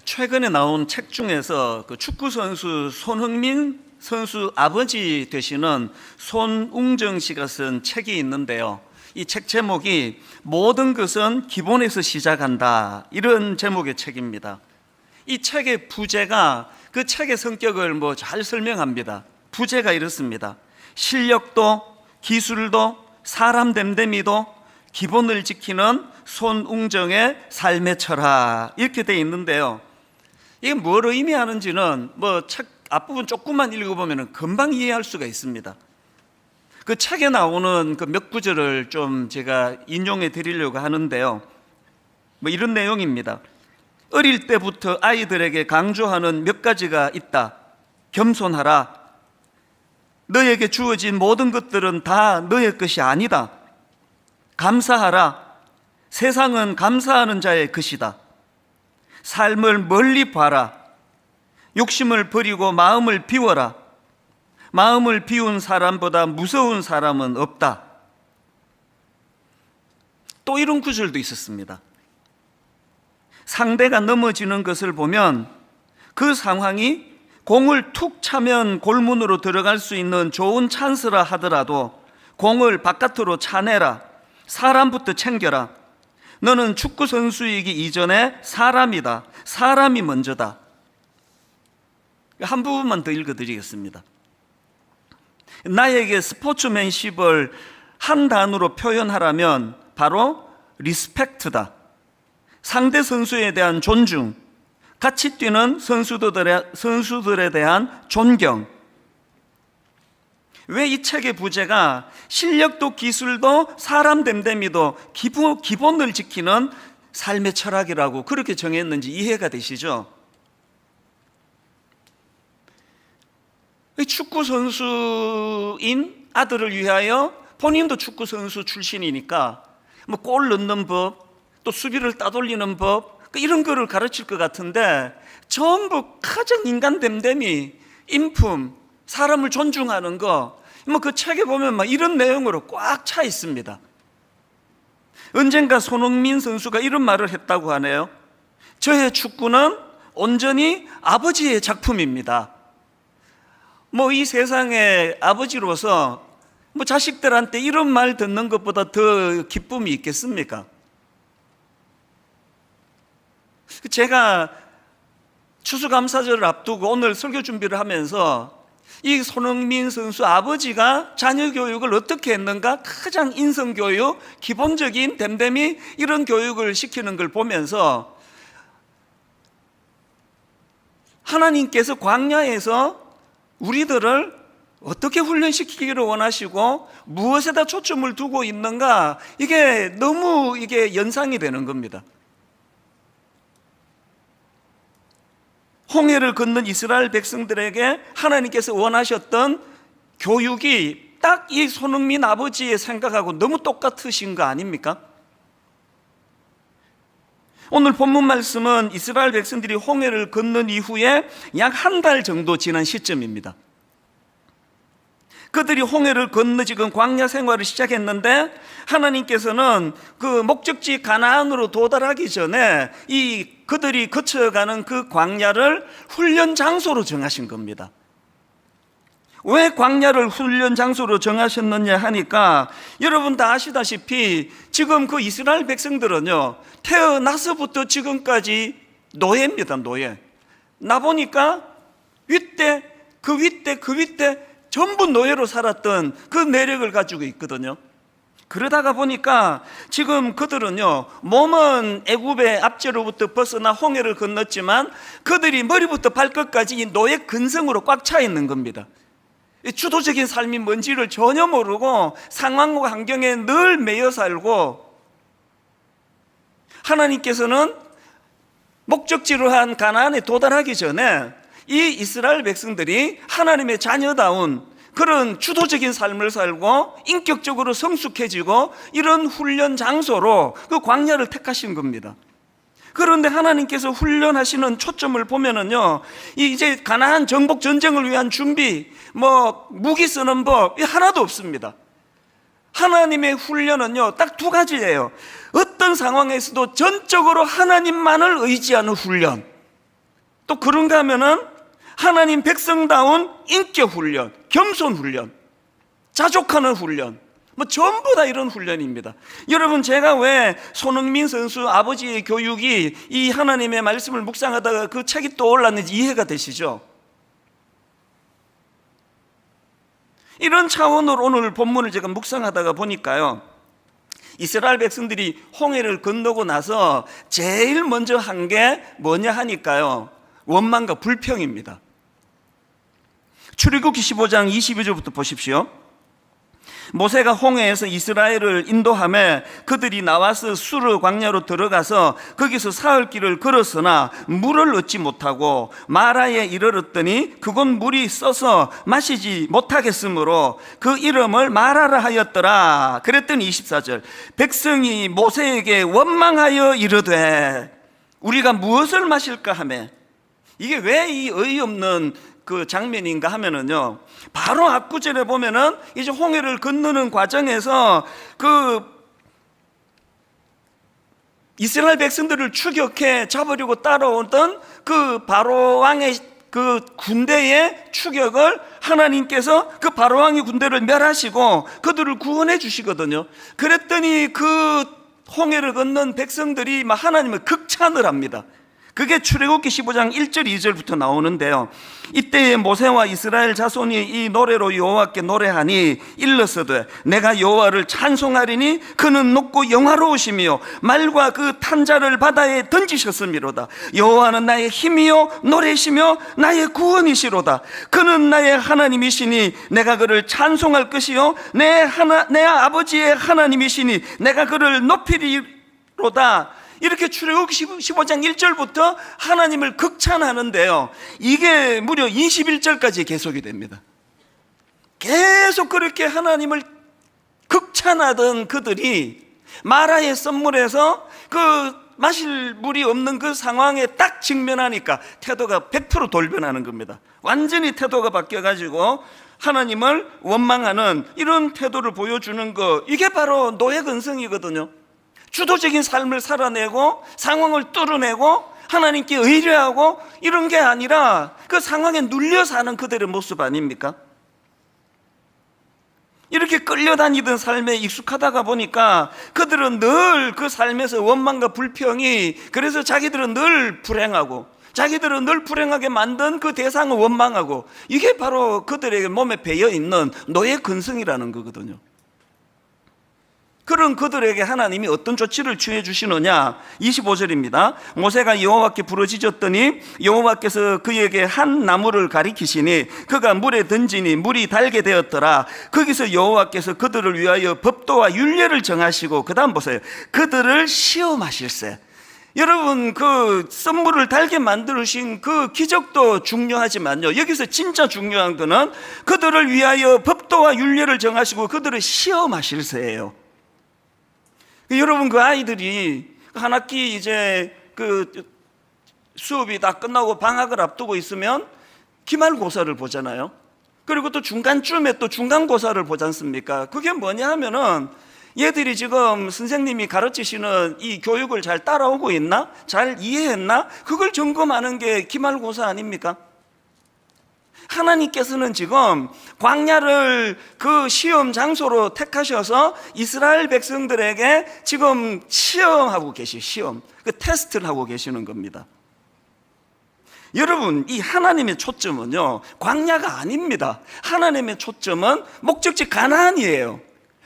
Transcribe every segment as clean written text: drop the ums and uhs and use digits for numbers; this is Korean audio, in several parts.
최근에 나온 책 중에서 그 축구 선수 손흥민 선수 아버지 되시는 손웅정 씨가 쓴 책이 있는데요. 이 책 제목이 모든 것은 기본에서 시작한다, 이런 제목의 책입니다. 이 책의 부제가 그 책의 성격을 잘 설명합니다. 부제가 이렇습니다. 실력도 기술도 사람 됨됨이도 기본을 지키는 손웅정의 삶의 철학, 이렇게 되어 있는데요. 이게 뭘 의미하는지는 책 앞부분 조금만 읽어보면 금방 이해할 수가 있습니다. 그 책에 나오는 그 몇 구절을 좀 제가 인용해 드리려고 하는데요. 이런 내용입니다. 어릴 때부터 아이들에게 강조하는 몇 가지가 있다. 겸손하라. 너에게 주어진 모든 것들은 다 너의 것이 아니다. 감사하라. 세상은 감사하는 자의 것이다. 삶을 멀리 봐라. 욕심을 버리고 마음을 비워라. 마음을 비운 사람보다 무서운 사람은 없다. 또 이런 구절도 있었습니다. 상대가 넘어지는 것을 보면 그 상황이 공을 툭 차면 골문으로 들어갈 수 있는 좋은 찬스라 하더라도 공을 바깥으로 차내라. 사람부터 챙겨라. 너는 축구 선수이기 이전에 사람이다. 사람이 먼저다. 한 부분만 더 읽어드리겠습니다. 나에게 스포츠맨십을 한 단어로 표현하라면 바로 리스펙트다. 상대 선수에 대한 존중, 같이 뛰는 선수들에 대한 존경. 왜 이 책의 부제가 실력도 기술도 사람 됨됨이도 기본을 지키는 삶의 철학이라고 그렇게 정했는지 이해가 되시죠? 축구 선수인 아들을 위하여 본인도 축구 선수 출신이니까 골 넣는 법, 또 수비를 따돌리는 법, 이런 거를 가르칠 것 같은데 전부 가장 인간 됨됨이, 인품, 사람을 존중하는 거, 그 책에 보면 이런 내용으로 꽉 차 있습니다. 언젠가 손흥민 선수가 이런 말을 했다고 하네요. 저의 축구는 온전히 아버지의 작품입니다. 이 세상의 아버지로서 자식들한테 이런 말 듣는 것보다 더 기쁨이 있겠습니까? 제가 추수감사절을 앞두고 오늘 설교 준비를 하면서 이 손흥민 선수 아버지가 자녀 교육을 어떻게 했는가, 가장 인성교육, 기본적인 됨됨이 이런 교육을 시키는 걸 보면서 하나님께서 광야에서 우리들을 어떻게 훈련시키기를 원하시고 무엇에다 초점을 두고 있는가, 이게 너무 연상이 되는 겁니다. 홍해를 건넌 이스라엘 백성들에게 하나님께서 원하셨던 교육이 딱 이 손흥민 아버지의 생각하고 너무 똑같으신 거 아닙니까? 오늘 본문 말씀은 이스라엘 백성들이 홍해를 건넌 이후에 약 한 달 정도 지난 시점입니다. 그들이 홍해를 건너 지금 광야 생활을 시작했는데 하나님께서는 그 목적지 가나안으로 도달하기 전에 그들이 거쳐가는 그 광야를 훈련 장소로 정하신 겁니다. 왜 광야를 훈련 장소로 정하셨느냐 하니까 여러분 다 아시다시피 지금 그 이스라엘 백성들은요, 태어나서부터 지금까지 노예입니다. 노예. 나 보니까 윗대 그 윗대 전부 노예로 살았던 그 내력을 가지고 있거든요. 그러다가 보니까 지금 그들은요, 몸은 애굽의 압제로부터 벗어나 홍해를 건넜지만 그들이 머리부터 발끝까지 이 노예 근성으로 꽉 차 있는 겁니다. 주도적인 삶이 뭔지를 전혀 모르고 상황과 환경에 늘 매여 살고, 하나님께서는 목적지로 한 가나안에 도달하기 전에 이 이스라엘 백성들이 하나님의 자녀다운 그런 주도적인 삶을 살고 인격적으로 성숙해지고 이런 훈련 장소로 그 광야를 택하신 겁니다. 그런데 하나님께서 훈련하시는 초점을 보면은요, 이제 가나안 정복 전쟁을 위한 준비, 무기 쓰는 법 하나도 없습니다. 하나님의 훈련은요, 딱 두 가지예요. 어떤 상황에서도 전적으로 하나님만을 의지하는 훈련, 또 그런가 하면은 하나님 백성다운 인격 훈련, 겸손 훈련, 자족하는 훈련, 전부 다 이런 훈련입니다. 여러분, 제가 왜 손흥민 선수 아버지의 교육이 이 하나님의 말씀을 묵상하다가 그 책이 떠올랐는지 이해가 되시죠? 이런 차원으로 오늘 본문을 제가 묵상하다가 보니까요, 이스라엘 백성들이 홍해를 건너고 나서 제일 먼저 한 게 뭐냐 하니까요, 원망과 불평입니다. 출애굽기 15장 22절부터 보십시오. 모세가 홍해에서 이스라엘을 인도하며 그들이 나와서 수르 광야로 들어가서 거기서 사흘 길을 걸었으나 물을 얻지 못하고 마라에 이르렀더니 그곳 물이 써서 마시지 못하겠으므로 그 이름을 마라라 하였더라. 그랬더니 24절, 백성이 모세에게 원망하여 이르되 우리가 무엇을 마실까 하며, 이게 왜 이 어이없는 그 장면인가 하면은요, 바로 앞구절에 보면은 이제 홍해를 건너는 과정에서 그 이스라엘 백성들을 추격해 잡으려고 따라오던 그 바로 왕의 그 군대의 추격을 하나님께서 그 바로 왕의 군대를 멸하시고 그들을 구원해 주시거든요. 그랬더니 그 홍해를 건넌 백성들이 막 하나님을 극찬을 합니다. 그게 출애굽기 15장 1절 2절부터 나오는데요, 이때에 모세와 이스라엘 자손이 이 노래로 여호와께 노래하니 일러서되 내가 여호와를 찬송하리니 그는 높고 영화로우시며 말과 그 탄자를 바다에 던지셨음이로다. 여호와는 나의 힘이요 노래시며 나의 구원이시로다. 그는 나의 하나님이시니 내가 그를 찬송할 것이요 내 아버지의 하나님이시니 내가 그를 높이리로다. 이렇게 출애굽기 15장 1절부터 하나님을 극찬하는데요, 이게 무려 21절까지 계속이 됩니다. 계속 그렇게 하나님을 극찬하던 그들이 마라의 썸물에서 그 마실 물이 없는 그 상황에 딱 직면하니까 태도가 100% 돌변하는 겁니다. 완전히 태도가 바뀌어가지고 하나님을 원망하는 이런 태도를 보여주는 거, 이게 바로 노예근성이거든요. 주도적인 삶을 살아내고 상황을 뚫어내고 하나님께 의뢰하고 이런 게 아니라 그 상황에 눌려 사는 그들의 모습 아닙니까? 이렇게 끌려다니던 삶에 익숙하다가 보니까 그들은 늘 그 삶에서 원망과 불평이, 그래서 자기들은 늘 불행하고 자기들은 늘 불행하게 만든 그 대상을 원망하고, 이게 바로 그들에게 몸에 배어있는 노예 근성이라는 거거든요. 그런 그들에게 하나님이 어떤 조치를 취해 주시느냐, 25절입니다. 모세가 여호와께 부르짖었더니 여호와께서 그에게 한 나무를 가리키시니 그가 물에 던지니 물이 달게 되었더라. 거기서 여호와께서 그들을 위하여 법도와 율례를 정하시고, 그 다음 보세요, 그들을 시험하실세. 여러분, 그 썸물을 달게 만드신 그 기적도 중요하지만요, 여기서 진짜 중요한 거는 그들을 위하여 법도와 율례를 정하시고 그들을 시험하실세예요. 여러분, 그 아이들이 한 학기 이제 그 수업이 다 끝나고 방학을 앞두고 있으면 기말고사를 보잖아요. 그리고 또 중간쯤에 또 중간고사를 보지 않습니까? 그게 뭐냐 하면은 얘들이 지금 선생님이 가르치시는 이 교육을 잘 따라오고 있나? 잘 이해했나? 그걸 점검하는 게 기말고사 아닙니까? 하나님께서는 지금 광야를 그 시험 장소로 택하셔서 이스라엘 백성들에게 지금 시험하고 시험, 그 테스트를 하고 계시는 겁니다. 여러분, 이 하나님의 초점은요, 광야가 아닙니다. 하나님의 초점은 목적지 가나안이에요.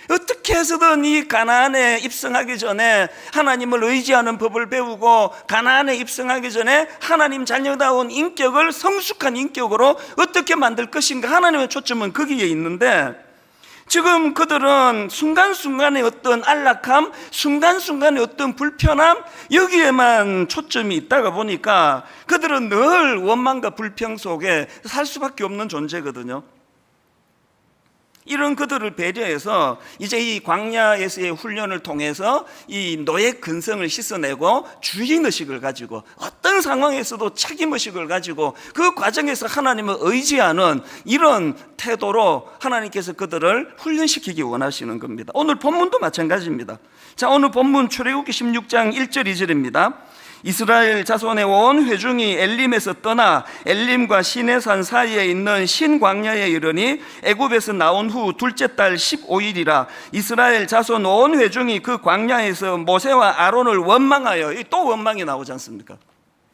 어떻게 해서든 이 가나안에 입성하기 전에 하나님을 의지하는 법을 배우고, 가나안에 입성하기 전에 하나님 자녀다운 인격을 성숙한 인격으로 어떻게 만들 것인가, 하나님의 초점은 거기에 있는데, 지금 그들은 순간순간의 어떤 안락함, 순간순간의 어떤 불편함, 여기에만 초점이 있다가 보니까 그들은 늘 원망과 불평 속에 살 수밖에 없는 존재거든요. 이런 그들을 배려해서 이제 이 광야에서의 훈련을 통해서 이 노예 근성을 씻어내고 주인의식을 가지고, 어떤 상황에서도 책임의식을 가지고 그 과정에서 하나님을 의지하는 이런 태도로 하나님께서 그들을 훈련시키기 원하시는 겁니다. 오늘 본문도 마찬가지입니다. 자, 오늘 본문 출애굽기 16장 1절 2절입니다. 이스라엘 자손의 온 회중이 엘림에서 떠나 엘림과 시내산 사이에 있는 신광야에 이르니 애굽에서 나온 후 둘째 달 15일이라 이스라엘 자손 온 회중이 그 광야에서 모세와 아론을 원망하여, 또 원망이 나오지 않습니까?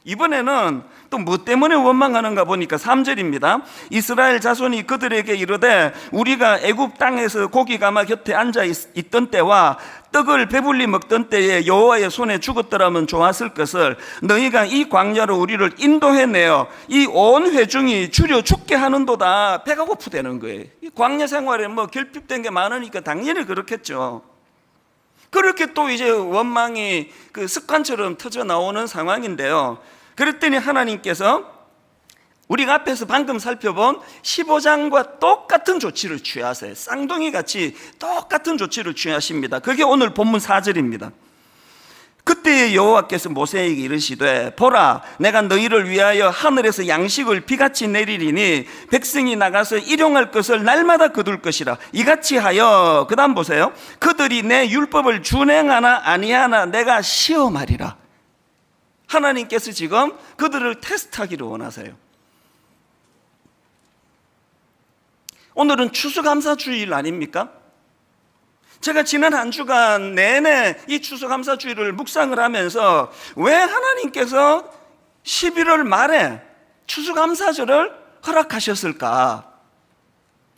이번에는 또 뭐 때문에 원망하는가 보니까 3절입니다. 이스라엘 자손이 그들에게 이르되 우리가 애굽 땅에서 고기 가마 곁에 앉아 있던 때와 떡을 배불리 먹던 때에 여호와의 손에 죽었더라면 좋았을 것을 너희가 이 광야로 우리를 인도해내어 이 온 회중이 주려 죽게 하는도다. 배가 고프다는 거예요. 이 광야 생활에 뭐 결핍된 게 많으니까 당연히 그렇겠죠. 그렇게 또 이제 원망이 그 습관처럼 터져 나오는 상황인데요. 그랬더니 하나님께서 우리가 앞에서 방금 살펴본 15장과 똑같은 조치를 취하세요. 쌍둥이 같이 똑같은 조치를 취하십니다. 그게 오늘 본문 4절입니다. 그때 여호와께서 모세에게 이르시되 보라, 내가 너희를 위하여 하늘에서 양식을 비같이 내리리니 백성이 나가서 일용할 것을 날마다 거둘 것이라. 이같이 하여, 그 다음 보세요, 그들이 내 율법을 준행하나 아니하나 내가 시험하리라. 하나님께서 지금 그들을 테스트하기를 원하세요. 오늘은 추수감사주일 아닙니까? 제가 지난 한 주간 내내 이 추수감사주일을 묵상을 하면서 왜 하나님께서 11월 말에 추수감사절을 허락하셨을까?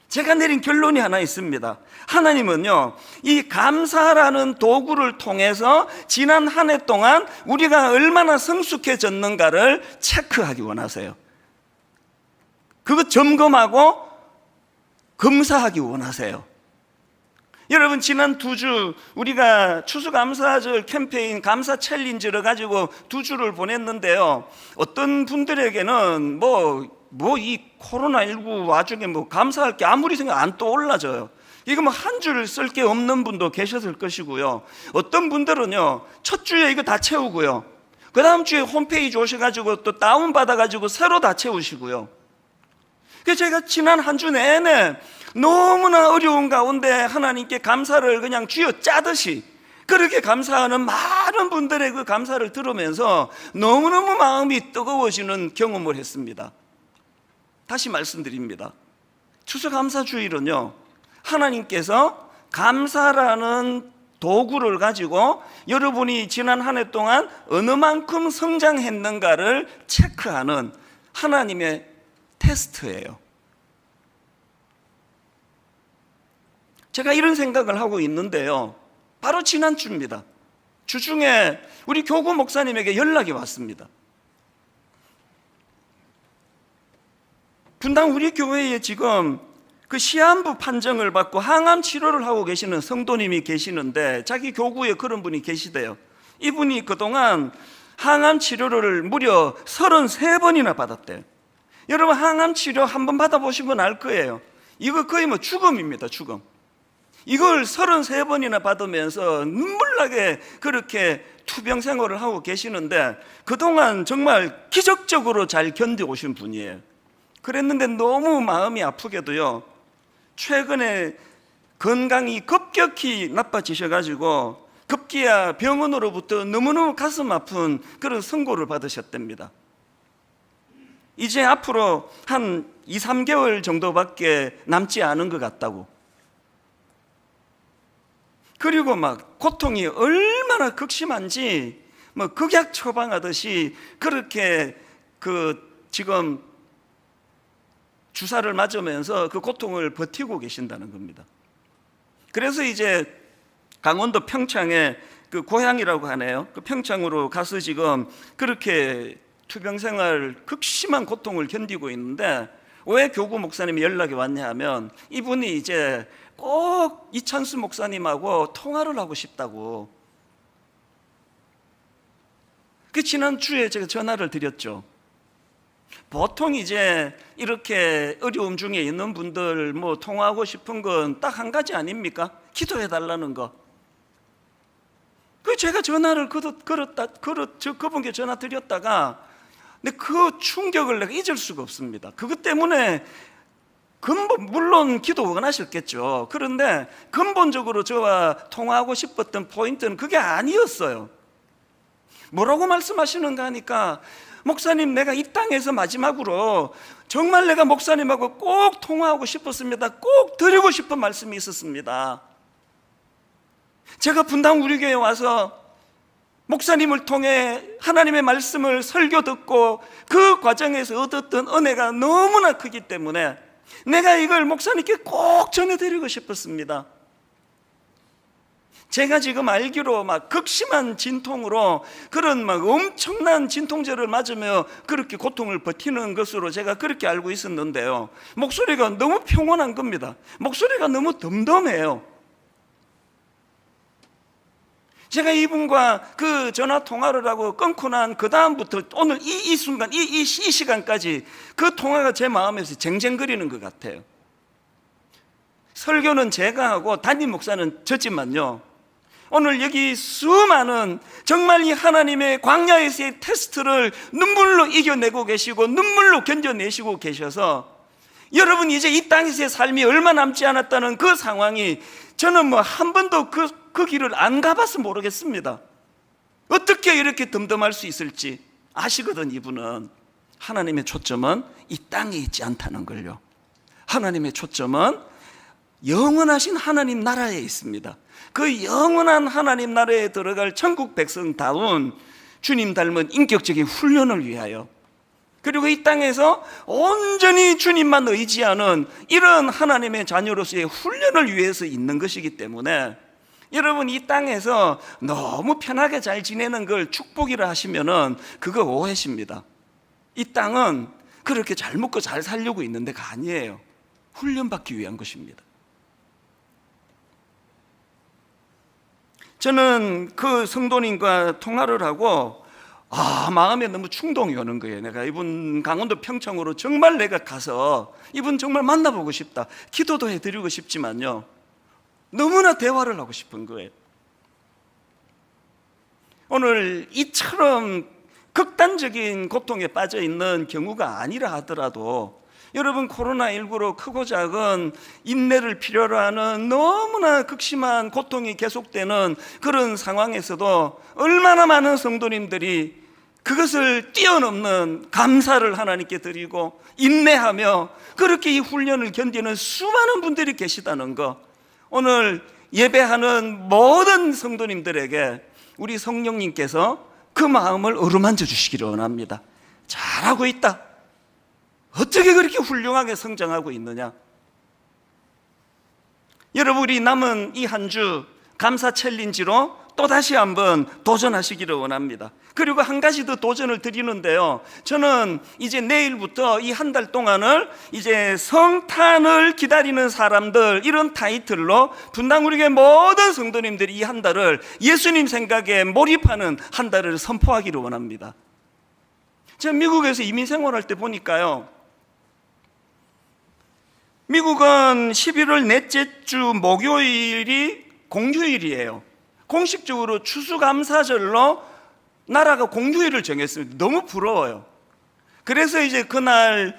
제가 내린 결론이 하나 있습니다. 하나님은요, 이 감사라는 도구를 통해서 지난 한 해 동안 우리가 얼마나 성숙해졌는가를 체크하기 원하세요. 그거 점검하고 검사하기 원하세요. 여러분, 지난 2주 우리가 추수감사절 캠페인 감사 챌린지를 가지고 2주를 보냈는데요. 어떤 분들에게는 이 코로나19 와중에 감사할 게 아무리 생각 안 떠올라져요. 이거 한 줄 쓸 게 없는 분도 계셨을 것이고요. 어떤 분들은요, 첫 주에 이거 다 채우고요, 그 다음 주에 홈페이지 오셔가지고 또 다운받아가지고 새로 다 채우시고요. 그래서 제가 지난 한 주 내내 너무나 어려운 가운데 하나님께 감사를 그냥 쥐어 짜듯이 그렇게 감사하는 많은 분들의 그 감사를 들으면서 너무너무 마음이 뜨거워지는 경험을 했습니다. 다시 말씀드립니다. 추수감사주일은요, 하나님께서 감사라는 도구를 가지고 여러분이 지난 한 해 동안 어느 만큼 성장했는가를 체크하는 하나님의 테스트예요. 제가 이런 생각을 하고 있는데요, 바로 지난주입니다. 주중에 우리 교구 목사님에게 연락이 왔습니다. 분당 우리 교회에 지금 그 시한부 판정을 받고 항암 치료를 하고 계시는 성도님이 계시는데 자기 교구에 그런 분이 계시대요. 이분이 그동안 항암 치료를 무려 33번이나 받았대요. 여러분, 항암 치료 한번 받아보시면 알 거예요. 이거 거의 죽음입니다. 죽음. 이걸 33번이나 받으면서 눈물나게 그렇게 투병 생활을 하고 계시는데 그동안 정말 기적적으로 잘 견뎌오신 분이에요. 그랬는데 너무 마음이 아프게도요, 최근에 건강이 급격히 나빠지셔가지고 급기야 병원으로부터 너무너무 가슴 아픈 그런 선고를 받으셨답니다. 이제 앞으로 한 2-3개월 정도밖에 남지 않은 것 같다고. 그리고 고통이 얼마나 극심한지 극약 처방하듯이 그렇게 지금 주사를 맞으면서 그 고통을 버티고 계신다는 겁니다. 그래서 이제 강원도 평창에 그 고향이라고 하네요. 그 평창으로 가서 지금 그렇게 투병생활 극심한 고통을 견디고 있는데 왜 교구 목사님이 연락이 왔냐 하면 이분이 이제 꼭 이찬수 목사님하고 통화를 하고 싶다고. 그 지난주에 제가 전화를 드렸죠. 보통 이제 이렇게 어려움 중에 있는 분들 통화하고 싶은 건 딱 한 가지 아닙니까? 기도해 달라는 거. 그 제가 전화를 그분께 전화 드렸다가 근데 그 충격을 내가 잊을 수가 없습니다. 그것 때문에 물론 기도 원하셨겠죠. 그런데 근본적으로 저와 통화하고 싶었던 포인트는 그게 아니었어요. 뭐라고 말씀하시는가 하니까, 목사님, 내가 이 땅에서 마지막으로 정말 내가 목사님하고 꼭 통화하고 싶었습니다. 꼭 드리고 싶은 말씀이 있었습니다. 제가 분당 우리 교회에 와서 목사님을 통해 하나님의 말씀을 설교 듣고 그 과정에서 얻었던 은혜가 너무나 크기 때문에 내가 이걸 목사님께 꼭 전해드리고 싶었습니다. 제가 지금 알기로 막 극심한 진통으로 그런 막 엄청난 진통제를 맞으며 그렇게 고통을 버티는 것으로 제가 그렇게 알고 있었는데요, 목소리가 너무 평온한 겁니다. 목소리가 너무 덤덤해요. 제가 이분과 그 전화 통화를 하고 끊고 난 그 다음부터 오늘 이 순간, 이 시간까지 그 통화가 제 마음에서 쟁쟁거리는 것 같아요. 설교는 제가 하고 담임 목사는 저지만요, 오늘 여기 수많은 정말 이 하나님의 광야에서의 테스트를 눈물로 이겨내고 계시고 눈물로 견뎌내시고 계셔서 여러분 이제 이 땅에서의 삶이 얼마 남지 않았다는 그 상황이 저는 뭐 한 번도 그 길을 안 가봐서 모르겠습니다. 어떻게 이렇게 덤덤할 수 있을지 아시거든. 이분은 하나님의 초점은 이 땅에 있지 않다는 걸요. 하나님의 초점은 영원하신 하나님 나라에 있습니다. 그 영원한 하나님 나라에 들어갈 천국 백성다운 주님 닮은 인격적인 훈련을 위하여, 그리고 이 땅에서 온전히 주님만 의지하는 이런 하나님의 자녀로서의 훈련을 위해서 있는 것이기 때문에 여러분 이 땅에서 너무 편하게 잘 지내는 걸 축복이라 하시면은 그거 오해십니다. 이 땅은 그렇게 잘 먹고 잘 살려고 있는 데가 아니에요. 훈련받기 위한 것입니다. 저는 그 성도님과 통화를 하고 마음에 너무 충동이 오는 거예요. 내가 이분 강원도 평창으로 정말 내가 가서 이분 정말 만나보고 싶다, 기도도 해드리고 싶지만요, 너무나 대화를 하고 싶은 거예요. 오늘 이처럼 극단적인 고통에 빠져 있는 경우가 아니라 하더라도 여러분 코로나19로 크고 작은 인내를 필요로 하는 너무나 극심한 고통이 계속되는 그런 상황에서도 얼마나 많은 성도님들이 그것을 뛰어넘는 감사를 하나님께 드리고 인내하며 그렇게 이 훈련을 견디는 수많은 분들이 계시다는 것, 오늘 예배하는 모든 성도님들에게 우리 성령님께서 그 마음을 어루만져 주시기를 원합니다. 잘하고 있다, 어떻게 그렇게 훌륭하게 성장하고 있느냐. 여러분 우리 남은 이 한 주 감사 챌린지로 또다시 한번 도전하시기를 원합니다. 그리고 한 가지 더 도전을 드리는데요, 저는 이제 내일부터 이 한 달 동안을 이제 성탄을 기다리는 사람들, 이런 타이틀로 분당 우리 교회 모든 성도님들이 이 한 달을 예수님 생각에 몰입하는 한 달을 선포하기를 원합니다. 제가 미국에서 이민 생활할 때 보니까요, 미국은 11월 넷째 주 목요일이 공휴일이에요. 공식적으로 추수감사절로 나라가 공휴일을 정했습니다. 너무 부러워요. 그래서 이제 그날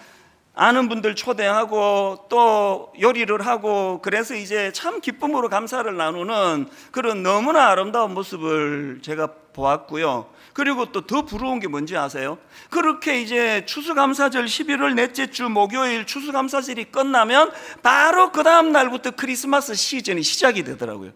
아는 분들 초대하고 또 요리를 하고, 그래서 이제 참 기쁨으로 감사를 나누는 그런 너무나 아름다운 모습을 제가 보았고요. 그리고 또 더 부러운 게 뭔지 아세요? 그렇게 이제 추수감사절 11월 넷째 주 목요일 추수감사절이 끝나면 바로 그 다음 날부터 크리스마스 시즌이 시작이 되더라고요.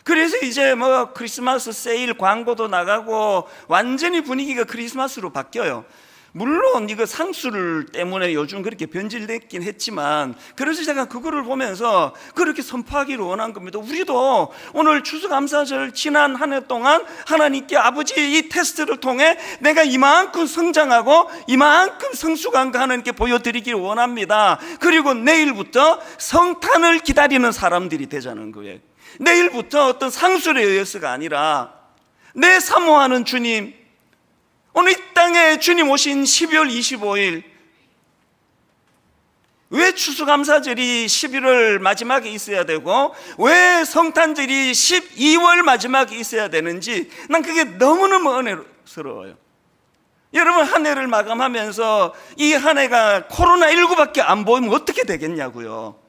그래서 이제 뭐 크리스마스 세일 광고도 나가고 완전히 분위기가 크리스마스로 바뀌어요. 물론 이거 상술 때문에 요즘 그렇게 변질됐긴 했지만, 그래서 제가 그거를 보면서 그렇게 선포하기를 원한 겁니다. 우리도 오늘 추수감사절 지난 한 해 동안 하나님께 아버지 이 테스트를 통해 내가 이만큼 성장하고 이만큼 성숙한 거 하나님께 보여드리기를 원합니다. 그리고 내일부터 성탄을 기다리는 사람들이 되자는 거예요. 내일부터 어떤 상술에 의해서가 아니라 내 사모하는 주님, 오늘 이 땅에 주님 오신 12월 25일, 왜 추수감사절이 11월 마지막에 있어야 되고 왜 성탄절이 12월 마지막에 있어야 되는지 난 그게 너무너무 은혜스러워요. 여러분 한 해를 마감하면서 이 한 해가 코로나19밖에 안 보이면 어떻게 되겠냐고요.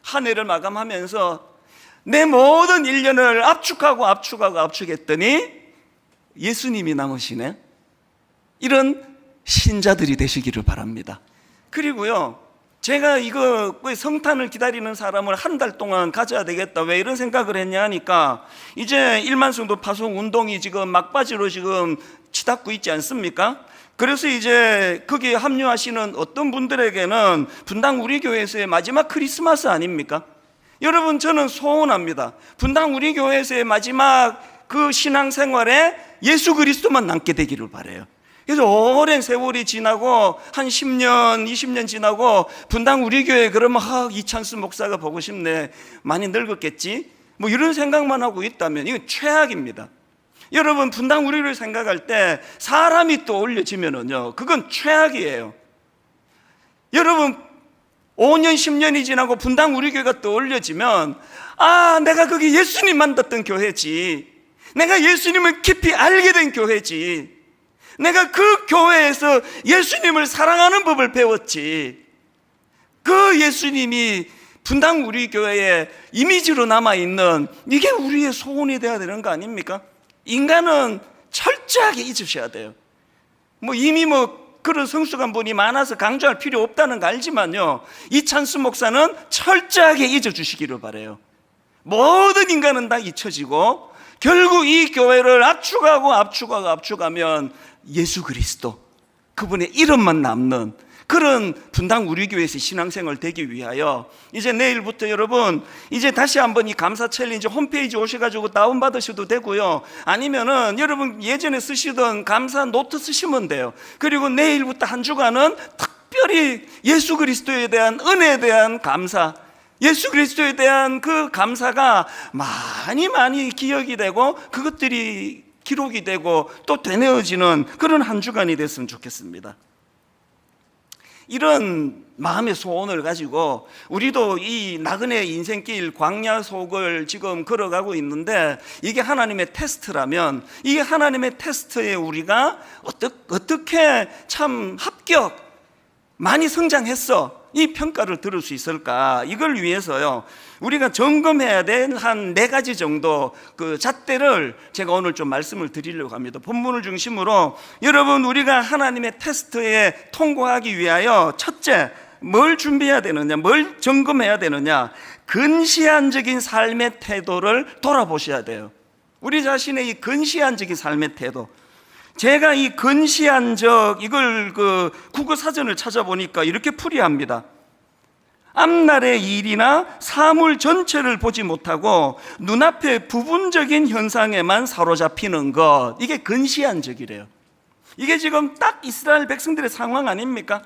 한 해를 마감하면서 내 모든 1년을 압축했더니 예수님이 남으시네. 이런 신자들이 되시기를 바랍니다. 그리고요, 제가 이거 성탄을 기다리는 사람을 한 달 동안 가져야 되겠다, 왜 이런 생각을 했냐 하니까, 이제 1만 성도 파송 운동이 지금 막바지로 지금 치닫고 있지 않습니까? 그래서 이제 거기에 합류하시는 어떤 분들에게는 분당 우리 교회에서의 마지막 크리스마스 아닙니까? 여러분, 저는 소원합니다. 분당 우리 교회에서의 마지막 그 신앙생활에 예수 그리스도만 남게 되기를 바라요. 그래서 오랜 세월이 지나고 한 10년, 20년 지나고 분당 우리 교회 그러면 이찬수 목사가 보고 싶네, 많이 늙었겠지, 뭐 이런 생각만 하고 있다면 이건 최악입니다. 여러분, 분당 우리 교회 생각할 때 사람이 또 올려지면은요, 그건 최악이에요. 여러분, 5년, 10년이 지나고 분당 우리 교회가 또 올려지면, 내가 거기 예수님 만났던 교회지, 내가 예수님을 깊이 알게 된 교회지, 내가 그 교회에서 예수님을 사랑하는 법을 배웠지, 그 예수님이 분당 우리 교회의 이미지로 남아있는, 이게 우리의 소원이 되어야 되는 거 아닙니까? 인간은 철저하게 잊으셔야 돼요. 이미 그런 성숙한 분이 많아서 강조할 필요 없다는 거 알지만요, 이찬수 목사는 철저하게 잊어주시기를 바라요. 모든 인간은 다 잊혀지고 결국 이 교회를 압축하면 예수 그리스도, 그분의 이름만 남는 그런 분당 우리 교회에서 신앙생활 되기 위하여, 이제 내일부터 여러분 이제 다시 한번 이 감사 챌린지 홈페이지 오셔가지고 다운받으셔도 되고요, 아니면은 여러분 예전에 쓰시던 감사 노트 쓰시면 돼요. 그리고 내일부터 한 주간은 특별히 예수 그리스도에 대한 은혜에 대한 감사, 예수 그리스도에 대한 그 감사가 많이 기억이 되고 그것들이 기록이 되고 또 되뇌어지는 그런 한 주간이 됐으면 좋겠습니다. 이런 마음의 소원을 가지고 우리도 이 나그네 인생길 광야 속을 지금 걸어가고 있는데, 이게 하나님의 테스트라면, 이게 하나님의 테스트에 우리가 어떻게 참 합격, 많이 성장했어, 이 평가를 들을 수 있을까? 이걸 위해서요, 우리가 점검해야 될 한 4가지 정도 그 잣대를 제가 오늘 좀 말씀을 드리려고 합니다. 본문을 중심으로 여러분, 우리가 하나님의 테스트에 통과하기 위하여 첫째, 뭘 준비해야 되느냐, 뭘 점검해야 되느냐, 근시안적인 삶의 태도를 돌아보셔야 돼요. 우리 자신의 이 근시안적인 삶의 태도, 제가 이 근시안적, 이걸 국어 사전을 찾아보니까 이렇게 풀이합니다. 앞날의 일이나 사물 전체를 보지 못하고 눈앞의 부분적인 현상에만 사로잡히는 것, 이게 근시안적이래요. 이게 지금 딱 이스라엘 백성들의 상황 아닙니까?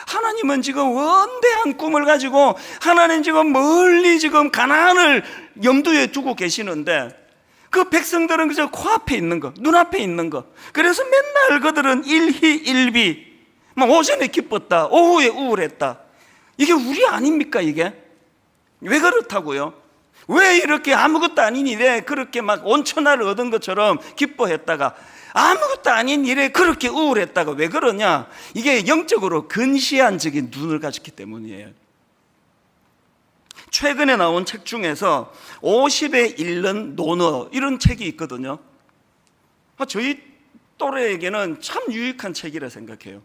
하나님은 지금 원대한 꿈을 가지고 하나님 지금 멀리 지금 가나안을 염두에 두고 계시는데, 그 백성들은 그저 코앞에 있는 거, 눈앞에 있는 거, 그래서 맨날 그들은 일희일비, 오전에 기뻤다, 오후에 우울했다. 이게 우리 아닙니까? 이게 왜 그렇다고요? 왜 이렇게 아무것도 아닌 일에 그렇게 온천하를 얻은 것처럼 기뻐했다가 아무것도 아닌 일에 그렇게 우울했다가 왜 그러냐? 이게 영적으로 근시안적인 눈을 가졌기 때문이에요. 최근에 나온 책 중에서 50에 읽는 논어, 이런 책이 있거든요. 저희 또래에게는 참 유익한 책이라 생각해요.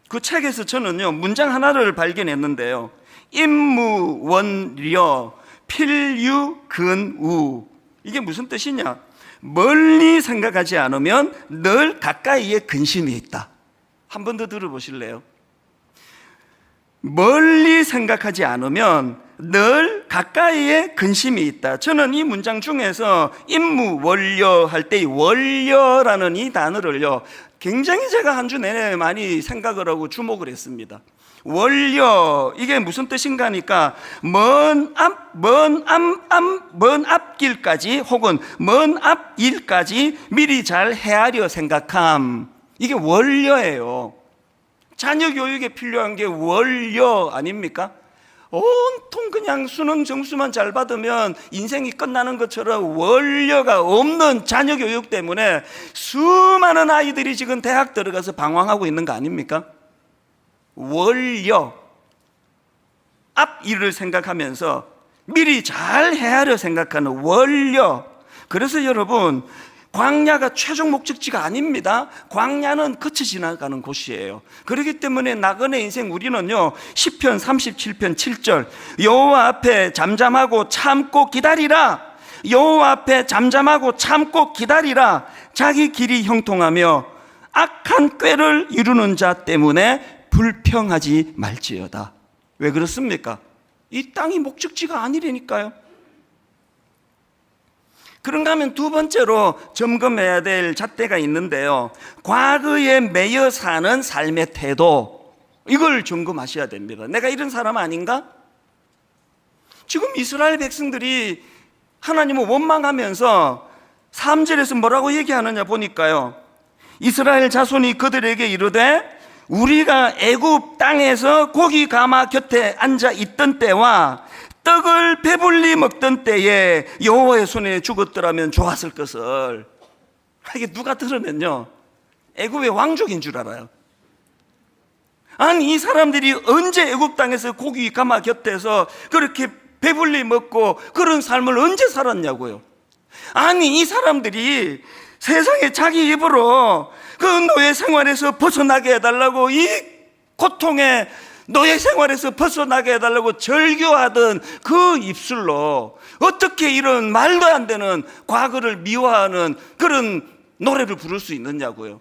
그 책에서 저는요, 문장 하나를 발견했는데요, 임무원려 필유근우, 이게 무슨 뜻이냐? 멀리 생각하지 않으면 늘 가까이에 근심이 있다. 한 번 더 들어보실래요? 멀리 생각하지 않으면 늘 가까이에 근심이 있다. 저는 이 문장 중에서 임무원려 할 때 이 원려라는 이 단어를요, 굉장히 제가 한 주 내내 많이 생각을 하고 주목을 했습니다. 원려, 이게 무슨 뜻인가 하니까 먼 앞길까지 혹은 먼 앞일까지 미리 잘 헤아려 생각함, 이게 원려예요. 자녀 교육에 필요한 게 원려 아닙니까? 온통 그냥 수능 점수만 잘 받으면 인생이 끝나는 것처럼 원려가 없는 자녀 교육 때문에 수많은 아이들이 지금 대학 들어가서 방황하고 있는 거 아닙니까? 원려, 앞 일을 생각하면서 미리 잘 헤아려 생각하는 원려. 그래서 여러분, 광야가 최종 목적지가 아닙니다. 광야는 거쳐 지나가는 곳이에요. 그렇기 때문에 나그네 인생 우리는요, 시편 37편 7절, 여호와 앞에 잠잠하고 참고 기다리라. 여호와 앞에 잠잠하고 참고 기다리라. 자기 길이 형통하며 악한 꾀를 이루는 자 때문에 불평하지 말지어다. 왜 그렇습니까? 이 땅이 목적지가 아니라니까요. 그런가 하면 두 번째로 점검해야 될 잣대가 있는데요, 과거에 매여 사는 삶의 태도, 이걸 점검하셔야 됩니다. 내가 이런 사람 아닌가? 지금 이스라엘 백성들이 하나님을 원망하면서 3절에서 뭐라고 얘기하느냐 보니까요, 이스라엘 자손이 그들에게 이르되 우리가 애굽 땅에서 고기 가마 곁에 앉아 있던 때와 떡을 배불리 먹던 때에 여호와의 손에 죽었더라면 좋았을 것을. 이게 누가 들으면요, 애굽의 왕족인 줄 알아요. 아니, 이 사람들이 언제 애굽 땅에서 고기 가마 곁에서 그렇게 배불리 먹고 그런 삶을 언제 살았냐고요. 아니, 이 사람들이 세상에 자기 입으로 그 노예 생활에서 벗어나게 해달라고, 이 고통의 노예 생활에서 벗어나게 해달라고 절규하던 그 입술로 어떻게 이런 말도 안 되는 과거를 미워하는 그런 노래를 부를 수 있느냐고요.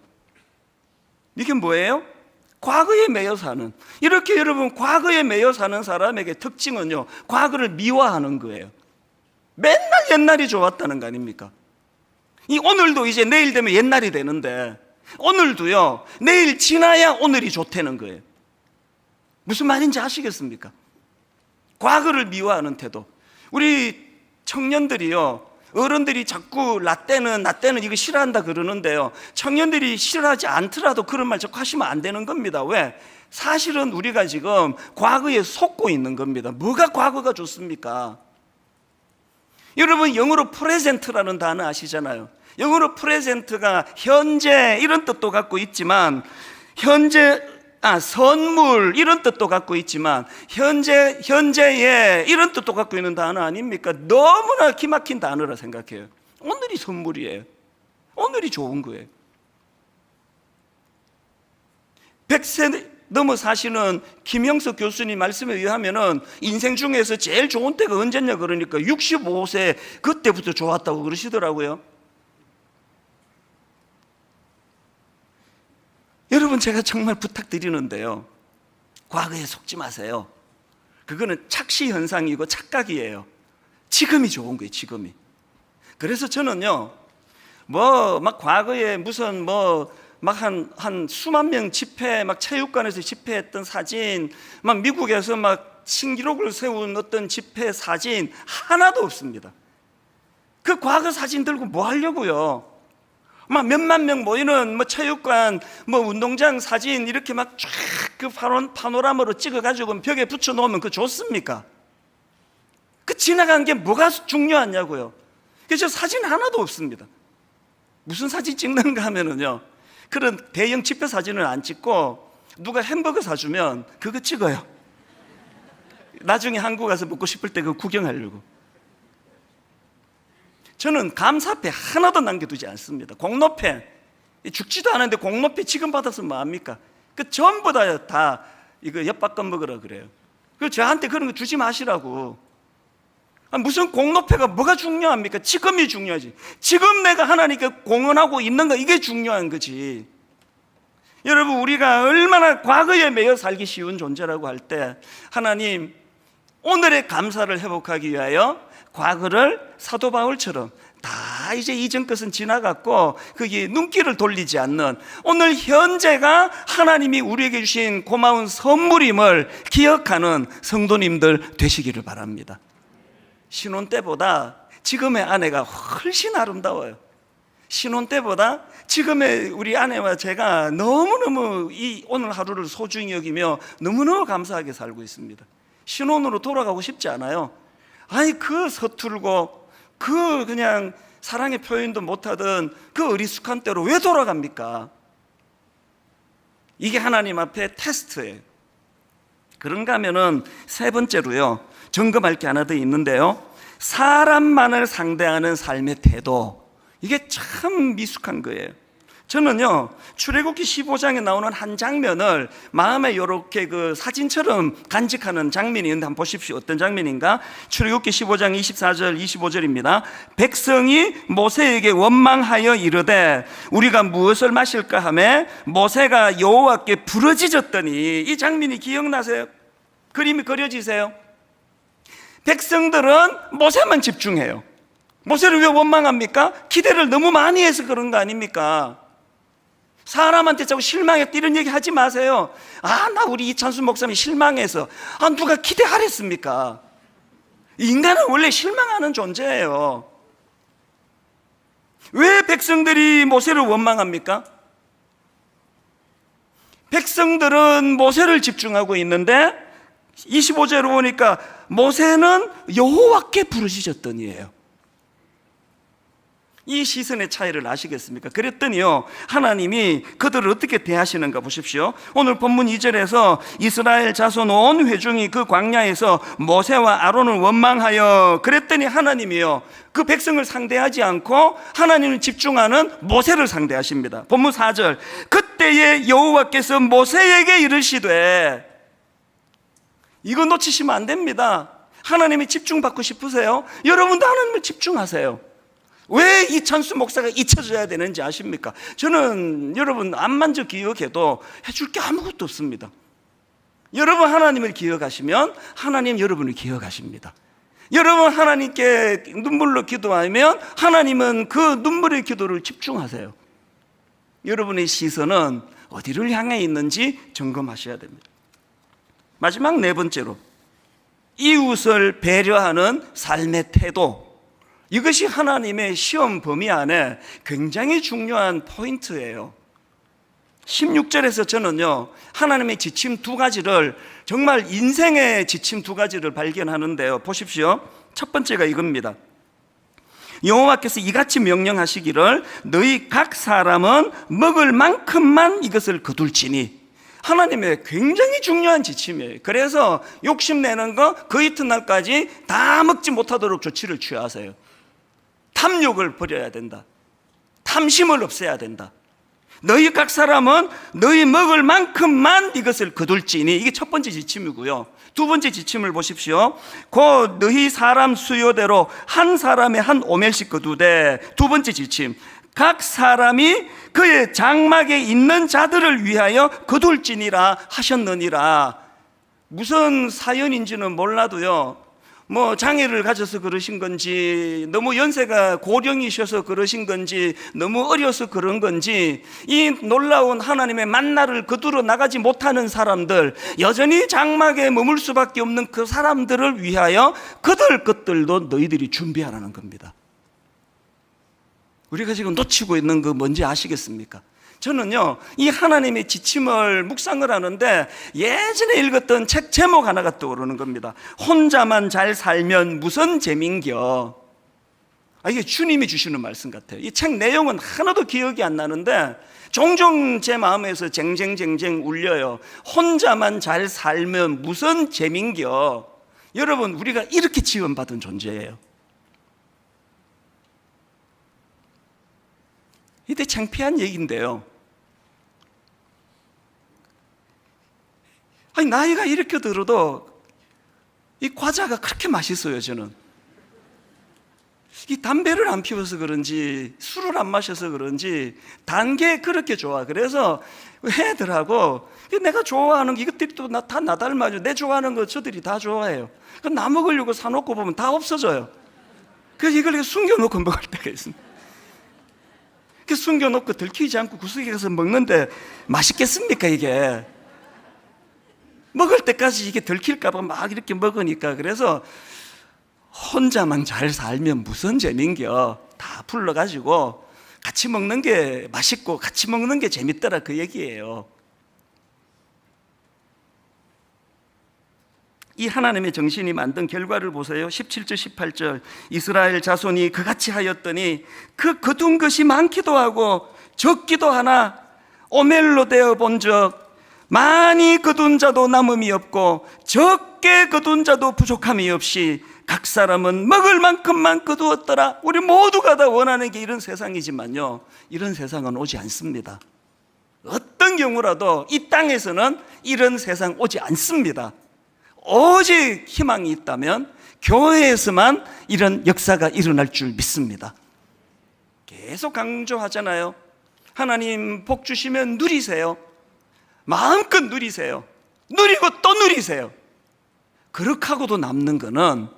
이게 뭐예요? 과거에 매여 사는. 이렇게 여러분, 과거에 매여 사는 사람에게 특징은요, 과거를 미워하는 거예요. 맨날 옛날이 좋았다는 거 아닙니까? 이 오늘도 이제 내일 되면 옛날이 되는데, 오늘도요, 내일 지나야 오늘이 좋다는 거예요. 무슨 말인지 아시겠습니까? 과거를 미워하는 태도. 우리 청년들이요, 어른들이 자꾸 라떼는 이거 싫어한다 그러는데요, 청년들이 싫어하지 않더라도 그런 말 자꾸 하시면 안 되는 겁니다. 왜? 사실은 우리가 지금 과거에 속고 있는 겁니다. 뭐가 과거가 좋습니까? 여러분, 영어로 프레젠트라는 단어 아시잖아요. 영어로 프레젠트가 현재 이런 뜻도 갖고 있지만, 선물 이런 뜻도 갖고 있지만, 현재에 이런 뜻도 갖고 있는 단어 아닙니까? 너무나 기막힌 단어라 생각해요. 오늘이 선물이에요. 오늘이 좋은 거예요. 100세 넘어 사시는 김영석 교수님 말씀에 의하면은 인생 중에서 제일 좋은 때가 언제냐 그러니까 65세 그때부터 좋았다고 그러시더라고요. 여러분, 제가 정말 부탁드리는데요, 과거에 속지 마세요. 그거는 착시 현상이고 착각이에요. 지금이 좋은 거예요, 지금이. 그래서 저는요, 막 과거에 무슨 막 한 수만 명 집회, 막 체육관에서 집회했던 사진, 막 미국에서 막 신기록을 세운 어떤 집회 사진 하나도 없습니다. 그 과거 사진 들고 뭐 하려고요? 막 몇만 명 모이는 체육관, 운동장 사진 이렇게 막 쫙 그 파노라마로 찍어가지고 벽에 붙여놓으면 그거 좋습니까? 그 지나간 게 뭐가 중요하냐고요. 그래서 사진 하나도 없습니다. 무슨 사진 찍는가 하면은요, 그런 대형 집회 사진을 안 찍고 누가 햄버거 사주면 그거 찍어요. 나중에 한국 가서 먹고 싶을 때 그거 구경하려고. 저는 감사패 하나도 남겨두지 않습니다. 공로패 죽지도 않았는데 공로패 지금 받아서 뭐합니까? 그 전부 다 이거 엿바꿔 먹으라 그래요. 그 저한테 그런 거 주지 마시라고. 무슨 공로패가 뭐가 중요합니까? 지금이 중요하지. 지금 내가 하나님께 공헌하고 있는 거, 이게 중요한 거지. 여러분, 우리가 얼마나 과거에 매여 살기 쉬운 존재라고 할 때, 하나님 오늘의 감사를 회복하기 위하여 과거를 사도 바울처럼 다 이제 이전 것은 지나갔고 거기에 눈길을 돌리지 않는 오늘 현재가 하나님이 우리에게 주신 고마운 선물임을 기억하는 성도님들 되시기를 바랍니다. 신혼 때보다 지금의 아내가 훨씬 아름다워요. 신혼 때보다 지금의 우리 아내와 제가 너무너무 이 오늘 하루를 소중히 여기며 너무너무 감사하게 살고 있습니다. 신혼으로 돌아가고 싶지 않아요. 아니, 그 서툴고 그 그냥 사랑의 표현도 못하던 그 어리숙한 때로 왜 돌아갑니까? 이게 하나님 앞에 테스트예요. 그런가 하면은 세 번째로요, 점검할 게 하나 더 있는데요, 사람만을 상대하는 삶의 태도, 이게 참 미숙한 거예요. 저는요, 출애굽기 15장에 나오는 한 장면을 마음에 이렇게 그 사진처럼 간직하는 장면이 있는데 한번 보십시오. 어떤 장면인가? 출애굽기 15장 24절 25절입니다. 백성이 모세에게 원망하여 이르되 우리가 무엇을 마실까 하매 모세가 여호와께 부르짖었더니, 이 장면이 기억나세요? 그림이 그려지세요? 백성들은 모세만 집중해요. 모세를 왜 원망합니까? 기대를 너무 많이 해서 그런 거 아닙니까? 사람한테 자꾸 실망했다 이런 얘기 하지 마세요. 나 우리 이찬수 목사님 실망해서. 누가 기대하랬습니까? 인간은 원래 실망하는 존재예요. 왜 백성들이 모세를 원망합니까? 백성들은 모세를 집중하고 있는데 25절로 보니까 모세는 여호와께 부르짖었더니예요. 이 시선의 차이를 아시겠습니까? 그랬더니요, 하나님이 그들을 어떻게 대하시는가 보십시오. 오늘 본문 2절에서 이스라엘 자손 온 회중이 그 광야에서 모세와 아론을 원망하여, 그랬더니 하나님이요, 그 백성을 상대하지 않고 하나님을 집중하는 모세를 상대하십니다. 본문 4절, 그때에 여호와께서 모세에게 이르시되, 이거 놓치시면 안 됩니다. 하나님이 집중받고 싶으세요? 여러분도 하나님을 집중하세요. 왜 이찬수 목사가 잊혀져야 되는지 아십니까? 저는 여러분 앞만저 기억해도 해줄 게 아무것도 없습니다. 여러분 하나님을 기억하시면 하나님 여러분을 기억하십니다. 여러분 하나님께 눈물로 기도하면 하나님은 그 눈물의 기도를 집중하세요. 여러분의 시선은 어디를 향해 있는지 점검하셔야 됩니다. 마지막 네 번째로, 이웃을 배려하는 삶의 태도. 이것이 하나님의 시험 범위 안에 굉장히 중요한 포인트예요. 16절에서 저는요, 하나님의 지침 두 가지를, 정말 인생의 지침 두 가지를 발견하는데요. 보십시오. 첫 번째가 이겁니다. 여호와께서 이같이 명령하시기를 너희 각 사람은 먹을 만큼만 이것을 거둘지니. 하나님의 굉장히 중요한 지침이에요. 그래서 욕심내는 거 그 이튿날까지 다 먹지 못하도록 조치를 취하세요. 탐욕을 버려야 된다. 탐심을 없애야 된다. 너희 각 사람은 너희 먹을 만큼만 이것을 거둘지니. 이게 첫 번째 지침이고요. 두 번째 지침을 보십시오. 곧 너희 사람 수요대로 한 사람에 한 오멜씩 거두되. 두 번째 지침, 각 사람이 그의 장막에 있는 자들을 위하여 거둘지니라 하셨느니라. 무슨 사연인지는 몰라도요, 뭐 장애를 가져서 그러신 건지, 너무 연세가 고령이셔서 그러신 건지, 너무 어려서 그런 건지, 이 놀라운 하나님의 만나를 거두러 나가지 못하는 사람들, 여전히 장막에 머물 수밖에 없는 그 사람들을 위하여 그들 것들도 너희들이 준비하라는 겁니다. 우리가 지금 놓치고 있는 거 뭔지 아시겠습니까? 저는요, 이 하나님의 지침을 묵상을 하는데 예전에 읽었던 책 제목 하나가 떠오르는 겁니다. 혼자만 잘 살면 무슨 재민겨. 이게 주님이 주시는 말씀 같아요. 이 책 내용은 하나도 기억이 안 나는데 종종 제 마음에서 쟁쟁쟁쟁 울려요. 혼자만 잘 살면 무슨 재민겨. 여러분, 우리가 이렇게 지원받은 존재예요. 이때 창피한 얘기인데요, 나이가 이렇게 들어도 이 과자가 그렇게 맛있어요. 저는 이 담배를 안 피워서 그런지 술을 안 마셔서 그런지 단 게 그렇게 좋아. 그래서 애들하고 내가 좋아하는 거 이것들이 또 다 나 닮아요. 내 좋아하는 거 저들이 다 좋아해요. 나 먹으려고 사놓고 보면 다 없어져요. 그래서 이걸 숨겨놓고 먹을 때가 있습니다. 숨겨놓고 들키지 않고 구석에 가서 먹는데 맛있겠습니까? 이게 먹을 때까지 이게 들킬까봐 막 이렇게 먹으니까. 그래서 혼자만 잘 살면 무슨 재민겨. 다 불러가지고 같이 먹는 게 맛있고 같이 먹는 게 재밌더라, 그 얘기예요. 이 하나님의 정신이 만든 결과를 보세요. 17절 18절, 이스라엘 자손이 그같이 하였더니 그 거둔 것이 많기도 하고 적기도 하나 오멜로 되어 본적 많이 거둔 자도 남음이 없고 적게 거둔 자도 부족함이 없이 각 사람은 먹을 만큼만 거두었더라. 우리 모두가 다 원하는 게 이런 세상이지만요, 이런 세상은 오지 않습니다. 어떤 경우라도 이 땅에서는 이런 세상 오지 않습니다. 오직 희망이 있다면 교회에서만 이런 역사가 일어날 줄 믿습니다. 계속 강조하잖아요. 하나님 복 주시면 누리세요. 마음껏 누리세요. 누리고 또 누리세요. 그렇게 하고도 남는 거는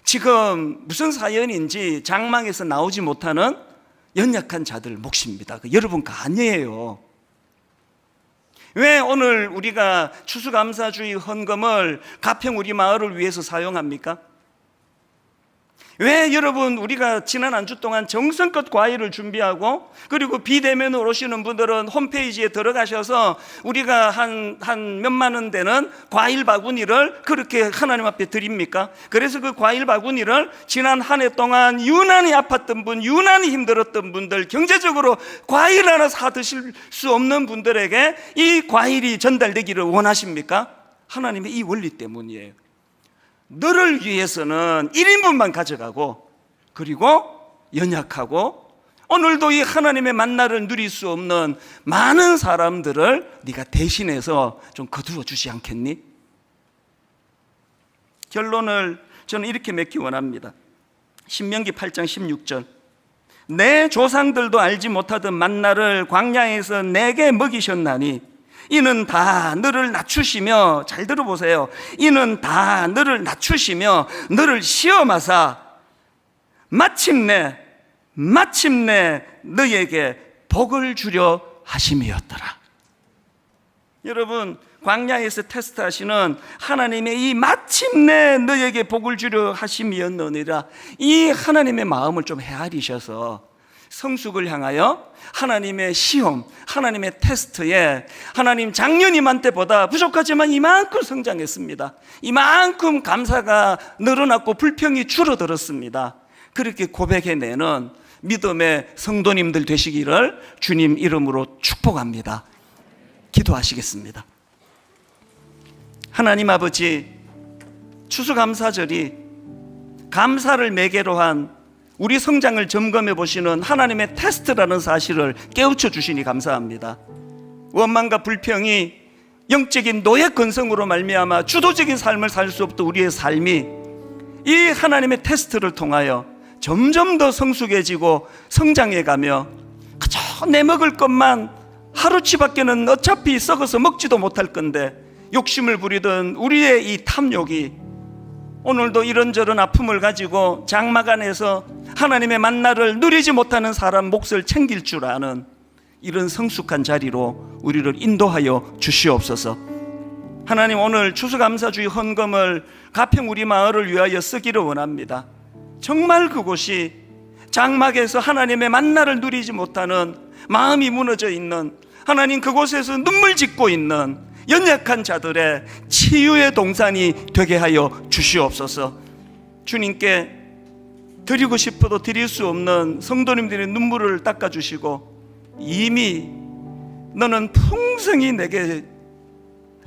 지금 무슨 사연인지 장막에서 나오지 못하는 연약한 자들 몫입니다. 여러분 거 아니에요. 왜 오늘 우리가 추수감사주의 헌금을 가평 우리 마을을 위해서 사용합니까? 왜 여러분 우리가 지난 한 주 동안 정성껏 과일을 준비하고, 그리고 비대면으로 오시는 분들은 홈페이지에 들어가셔서 우리가 한 몇만 원 되는 과일 바구니를 그렇게 하나님 앞에 드립니까? 그래서 그 과일 바구니를 지난 한 해 동안 유난히 아팠던 분, 유난히 힘들었던 분들, 경제적으로 과일 하나 사 드실 수 없는 분들에게 이 과일이 전달되기를 원하십니까? 하나님의 이 원리 때문이에요. 너를 위해서는 1인분만 가져가고, 그리고 연약하고 오늘도 이 하나님의 만나를 누릴 수 없는 많은 사람들을 네가 대신해서 좀 거두어 주지 않겠니? 결론을 저는 이렇게 맺기 원합니다. 신명기 8장 16절, 내 조상들도 알지 못하던 만나를 광야에서 내게 먹이셨나니 이는 다 너를 낮추시며, 잘 들어보세요, 이는 다 너를 낮추시며 너를 시험하사 마침내 너에게 복을 주려 하심이었더라. 여러분, 광야에서 테스트하시는 하나님의 이 마침내 너에게 복을 주려 하심이었느니라, 이 하나님의 마음을 좀 헤아리셔서 성숙을 향하여 하나님의 시험, 하나님의 테스트에 하나님 작년이만 때보다 부족하지만 이만큼 성장했습니다. 이만큼 감사가 늘어났고 불평이 줄어들었습니다. 그렇게 고백해내는 믿음의 성도님들 되시기를 주님 이름으로 축복합니다. 기도하시겠습니다. 하나님 아버지, 추수감사절이 감사를 매개로 한 우리 성장을 점검해 보시는 하나님의 테스트라는 사실을 깨우쳐 주시니 감사합니다. 원망과 불평이 영적인 노예 근성으로 말미암아 주도적인 삶을 살 수 없던 우리의 삶이 이 하나님의 테스트를 통하여 점점 더 성숙해지고 성장해가며 그저 내 먹을 것만 하루치밖에는 어차피 썩어서 먹지도 못할 건데 욕심을 부리던 우리의 이 탐욕이 오늘도 이런저런 아픔을 가지고 장막 안에서 하나님의 만나를 누리지 못하는 사람 몫을 챙길 줄 아는 이런 성숙한 자리로 우리를 인도하여 주시옵소서. 하나님, 오늘 추수감사주의 헌금을 가평 우리 마을을 위하여 쓰기를 원합니다. 정말 그곳이 장막에서 하나님의 만나를 누리지 못하는 마음이 무너져 있는, 하나님 그곳에서 눈물 짓고 있는 연약한 자들의 치유의 동산이 되게 하여 주시옵소서. 주님께 드리고 싶어도 드릴 수 없는 성도님들의 눈물을 닦아주시고, 이미 너는 풍성히 내게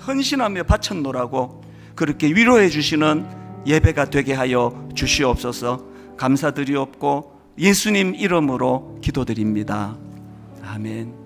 헌신하며 바쳤노라고 그렇게 위로해 주시는 예배가 되게 하여 주시옵소서. 감사드리옵고 예수님 이름으로 기도드립니다. 아멘.